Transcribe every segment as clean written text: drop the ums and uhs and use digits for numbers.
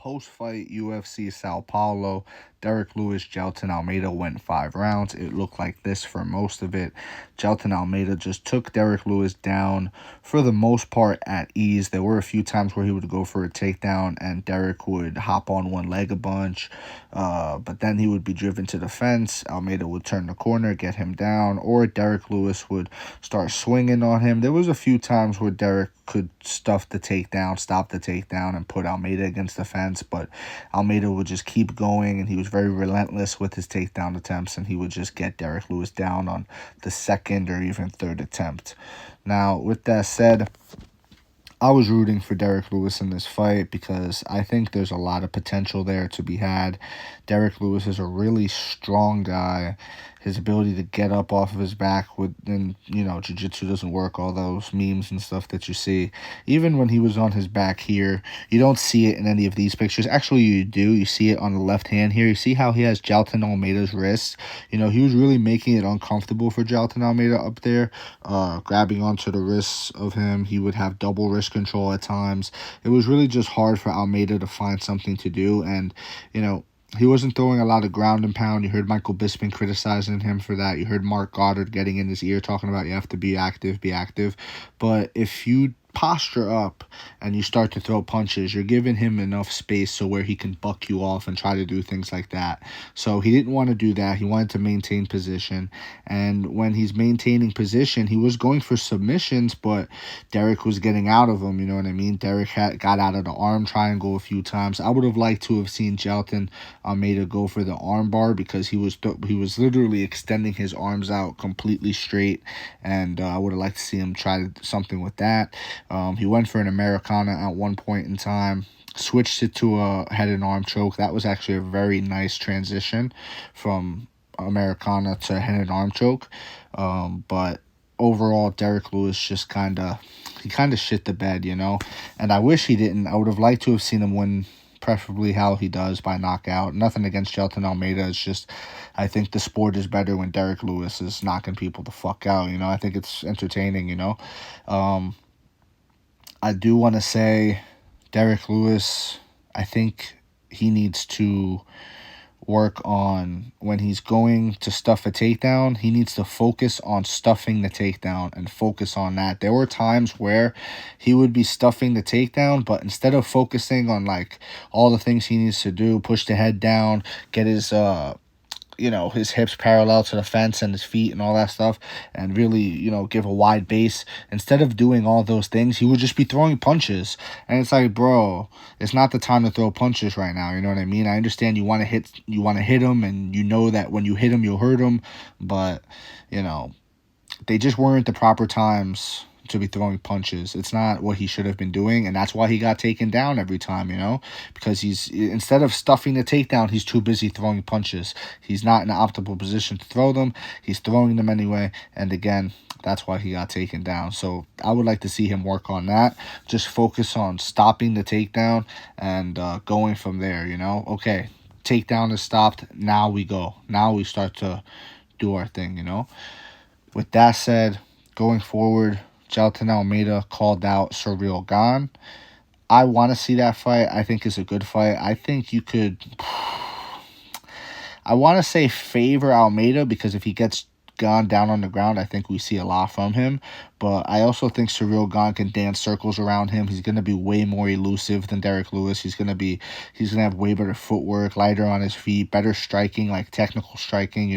Post-fight UFC São Paulo, Derrick Lewis, Jailton Almeida went 5 rounds. It looked like this for most of it. Jailton Almeida just took Derrick Lewis down for the most part at ease. There were a few times where he would go for a takedown and Derrick would hop on one leg a bunch, but then he would be driven to the fence. Almeida would turn the corner, get him down, or Derrick Lewis would start swinging on him. There was a few times where Derrick could stuff the takedown, stop the takedown, and put Almeida against the fence, but Almeida would just keep going, and he was very relentless with his takedown attempts, and he would just get Derrick Lewis down on the second or even third attempt. Now, with that said, I was rooting for Derrick Lewis in this fight because I think there's a lot of potential there to be had. Derrick Lewis is a really strong guy. His ability to get up off of his back jiu-jitsu doesn't work, all those memes and stuff that you see. Even when he was on his back here, you don't see it in any of these pictures. Actually, you do. You see it on the left hand here. You see how he has Jailton Almeida's wrist? He was really making it uncomfortable for Jailton Almeida up there, grabbing onto the wrists of him. He would have double wrist control at times. It was really just hard for Almeida to find something to do, and, he wasn't throwing a lot of ground and pound. You heard Michael Bisping criticizing him for that. You heard Mark Goddard getting in his ear talking about you have to be active, be active. But if you posture up and you start to throw punches, you're giving him enough space so where he can buck you off and try to do things like that. So he didn't want to do that. He wanted to maintain position. And when he's maintaining position, he was going for submissions, but Derrick was getting out of him, you know what I mean? Derrick got out of the arm triangle a few times. I would have liked to have seen Jailton Almeida go for the arm bar because he was literally extending his arms out completely straight, and I would have liked to see him try something with that. He went for an Americana at one point in time, switched it to a head and arm choke. That was actually a very nice transition from Americana to head and arm choke. But overall, Derrick Lewis just kind of shit the bed, and I wish he didn't. I would have liked to have seen him win, preferably how he does, by knockout. Nothing against Jailton Almeida. It's just I think the sport is better when Derrick Lewis is knocking people the fuck out. I think it's entertaining, I do want to say Derrick Lewis, I think he needs to work on, when he's going to stuff a takedown, he needs to focus on stuffing the takedown and focus on that. There were times where he would be stuffing the takedown, but instead of focusing on all the things he needs to do, push the head down, get his his hips parallel to the fence and his feet and all that stuff, and really, give a wide base. Instead of doing all those things, he would just be throwing punches. And it's like, bro, it's not the time to throw punches right now. You know what I mean? I understand you want to hit him, and that when you hit him, you'll hurt him. But, they just weren't the proper times to be throwing punches. It's not what he should have been doing, and that's why he got taken down every time, because instead of stuffing the takedown, he's too busy throwing punches. He's not in an optimal position to throw them. He's throwing them anyway, and again, that's why he got taken down. So I would like to see him work on that. Just focus on stopping the takedown and going from there, Okay, takedown is stopped. Now we go. Now we start to do our thing, With that said, going forward, Jailton Almeida called out Ciryl Gane. I want to see that fight. I think it's a good fight. I think you could, I want to say favor Almeida, because if he gets Gane down on the ground, I think we see a lot from him. But I also think Ciryl Gane can dance circles around him. He's going to be way more elusive than Derrick Lewis. He's going to have way better footwork, lighter on his feet, better striking, technical striking,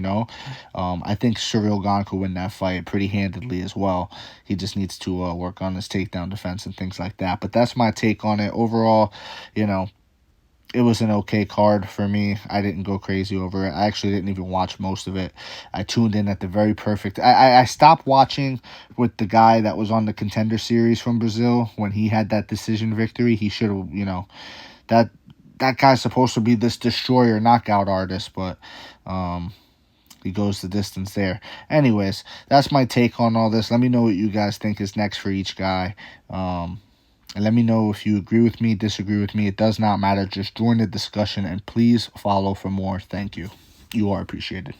I think Ciryl Gane could win that fight pretty handedly as well. He just needs to work on his takedown defense and things like that. But that's my take on it. Overall, it was an okay card for me. I didn't go crazy over it. I actually didn't even watch most of it. I tuned in at the very perfect. I stopped watching with the guy that was on the Contender Series from Brazil when he had that decision victory. He should have, that guy's supposed to be this destroyer knockout artist, but he goes the distance there. Anyways, that's my take on all this. Let me know what you guys think is next for each guy. And let me know if you agree with me, disagree with me. It does not matter. Just join the discussion, and please follow for more. Thank you. You are appreciated.